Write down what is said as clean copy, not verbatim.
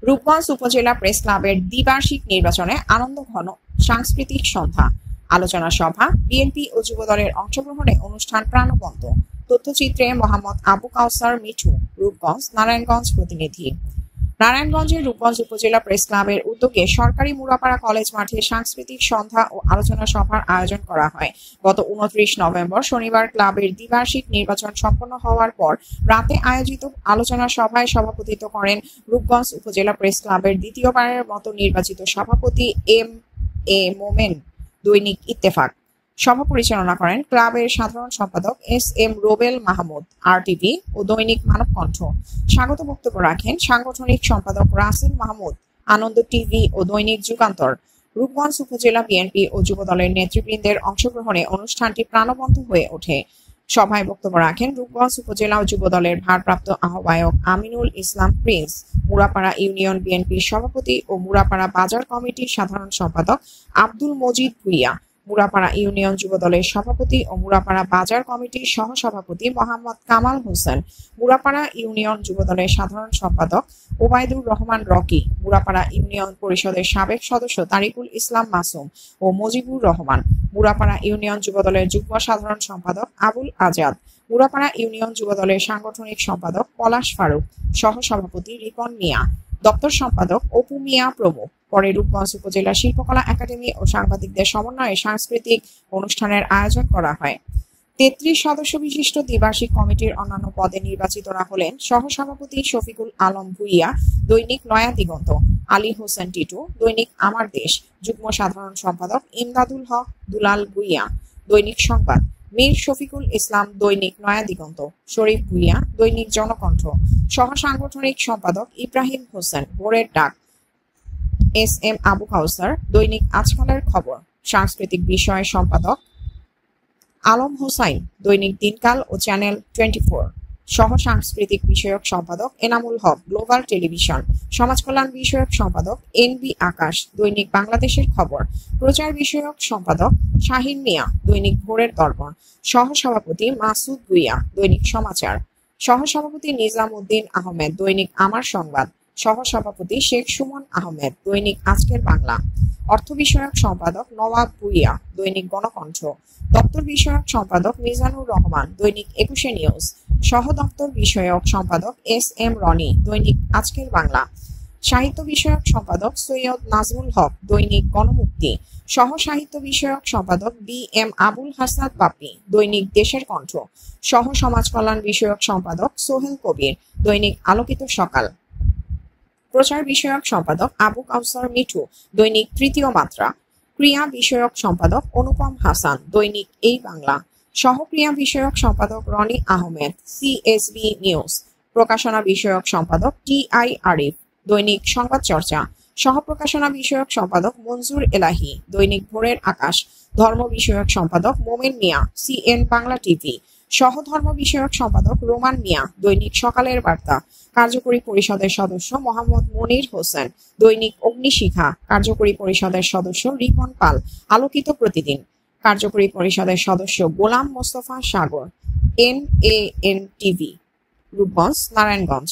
রূপগঞ্জ উপজেলা প্রেস ক্লাবের দ্বিবার্ষিক নির্বাচনে আনন্দঘন সাংস্কৃতিক সন্ধ্যা, আলোচনা সভা, বিএনপি ও যুবদলের অংশগ্রহণে অনুষ্ঠান প্রাণবন্ত। তথ্যচিত্রে মোহাম্মদ আবু কাউসার মিঠু, রূপগঞ্জ, নারায়ণগঞ্জ প্রতিনিধি। নারায়ণগঞ্জের রূপগঞ্জ উপজেলা প্রেস ক্লাবের উদ্যোগে সরকারি মুরাপাড়া কলেজ মাঠে সাংস্কৃতিক সন্ধ্যা ও আলোচনা সভার আয়োজন করা হয়। গত 29 নভেম্বর শনিবার ক্লাবের দ্বিবার্ষিক নির্বাচন সম্পন্ন হওয়ার পর রাতে আয়োজিত আলোচনা সভায় সভাপতিত্ব করেন রূপগঞ্জ উপজেলা প্রেস ক্লাবের দ্বিতীয়বারের মতো নির্বাচিত সভাপতি এম এ মোমেন। দৈনিক ইত্তেফাক সভা পরিচালনা করেন ক্লাবের সাধারণ সম্পাদক S M Robel Mahmud, RTV ও দৈনিক মানবকণ্ঠ। স্বাগত বক্তব্য রাখেন সাংগঠনিক সম্পাদক রাসেল মাহমুদ, আনন্দ টিভি ও দৈনিক যুগান্তর। রূপগঞ্জ উপজেলা বিএনপি ও যুবদলের নেতৃবৃন্দের অংশগ্রহণে অনুষ্ঠানটি প্রাণবন্ত হয়ে ওঠে। সভায় বক্তব্য রাখেন রূপগঞ্জ উপজেলা ও যুবদলের ভারপ্রাপ্ত আহ্বায়ক আমিনুল ইসলাম প্রিন্স, মুরাপাড়া ইউনিয়ন বিএনপির সভাপতি ও মুরাপাড়া বাজার কমিটির সাধারণ সম্পাদক আব্দুল মজিদ ভুইয়া, মুরাপাড়া ইউনিয়ন যুবদলের সভাপতি ও মুরাপাড়া বাজার কমিটির সহসভাপতি মোহাম্মদ কামাল হোসেন, মুরাপাড়া ইউনিয়ন যুবদলের সাধারণ সম্পাদক ওবায়দুর রহমান রকি, মুরাপাড়া ইউনিয়ন পরিষদের সাবেক সদস্য তারিকুল ইসলাম মাসুম ও মজিবুর রহমান, মুরাপাড়া ইউনিয়ন যুবদলের যুগ্ম সাধারণ সম্পাদক আবুল আজাদ, মুরাপাড়া ইউনিয়ন যুবদলের সাংগঠনিক সম্পাদক পলাশ ফারুক, সহসভাপতি রিপন মিয়া, দপ্তর সম্পাদক অপু মিয়া প্রমুখ। পরে রূপগঞ্জ উপজেলা শিল্পকলা একাডেমি ও সাংবাদিকদের সমন্বয়ে সাংস্কৃতিক অনুষ্ঠানের আয়োজন করা হয়। 33 সদস্য বিশিষ্ট দ্বিবার্ষিক কমিটির অন্যান্য পদে নির্বাচিতরা হলেন সহসভাপতি শফিকুল আলম ভুইয়া, দৈনিক নয়া দিগন্ত, আলী হোসেন টিটু, দৈনিক আমার দেশ, যুগ্ম সাধারণ সম্পাদক ইমদাদুল হক দুলাল ভুইয়া, দৈনিক সংবাদ, মীর শফিকুল ইসলাম, দৈনিক নয়া দিগন্ত, শরীফ ভুইয়া, দৈনিক জনকণ্ঠ, সহ সাংগঠনিক সম্পাদক ইব্রাহিম হোসেন, ভোরের ডাক, এস এম আবু কাউসার, দৈনিক আজকালের খবর, সাংস্কৃতিক বিষয় সম্পাদক আলম হোসাইন, দৈনিক দিনকাল ও চ্যানেল 24, সহ সাংস্কৃতিক বিষয়ক সম্পাদক এনামুল হক, গ্লোবাল টেলিভিশন, সমাজ কল্যাণ বিষয়ক সম্পাদক এনবি আকাশ, দৈনিক বাংলাদেশের খবর, প্রচার বিষয়ক সম্পাদক শাহিন মিয়া, দৈনিক ভোরের দর্পণ, সহ সভাপতি মাসুদ ভুইয়া, দৈনিক সমাচার, সহ সভাপতি নিজাম উদ্দিন আহমেদ, দৈনিক আমার সংবাদ, সহ সভাপতি শেখ সুমন আহমেদ, দৈনিক আজকের বাংলা, অর্থ বিষয়ক সম্পাদক নওয়াব ভুইয়া, দৈনিক গণকণ্ঠ, দপ্তর বিষয়ক সম্পাদক মিজানুর রহমান, দৈনিক 21 নিউজ, সহ দপ্তর বিষয়ক সম্পাদক এস এম রনি, দৈনিক আজকের বাংলা, সাহিত্য বিষয়ক সম্পাদক সৈয়দ নাজমুল হক, দৈনিক গণমুক্তি, সহ সাহিত্য বিষয়ক সম্পাদক বি এম আবুল হাসান বাপি, দৈনিক দেশের কণ্ঠ, সহ সমাজ কল্যাণ বিষয়ক সম্পাদক সোহেল কবির, দৈনিক আলোকিত সকাল, প্রচার বিষয়ক সম্পাদক আবু কাউসার মিঠু, দৈনিক তৃতীয় মাত্রা, ক্রিয়া বিষয়ক সম্পাদক অনুপম হাসান, দৈনিক এই বাংলা, সহক্রিয়া বিষয়ক সম্পাদক রনি আহমেদ, সিএসবি নিউজ, প্রকাশনা বিষয়ক সম্পাদক টিআই আরিফ, দৈনিক সংবাদ চর্চা, সহ প্রকাশনা বিষয়ক সম্পাদক মনজুর এলাহি, দৈনিক ভোরের আকাশ, ধর্ম বিষয়ক সম্পাদক মোমেন মিয়া, সিএন বাংলা টিভি, সহ ধর্ম বিষয়ক সম্পাদক রোমান মিয়া, দৈনিক সকালের বার্তা, কার্যকরী পরিষদের সদস্য মোহাম্মদ মনির হোসেন, দৈনিক অগ্নিশিখা, কার্যকরী পরিষদের সদস্য রিপন পাল, আলোকিত প্রতিদিন, কার্যকরী পরিষদের সদস্য গোলাম মোস্তফা সাগর, NAN টিভি, রূপগঞ্জ, নারায়ণগঞ্জ।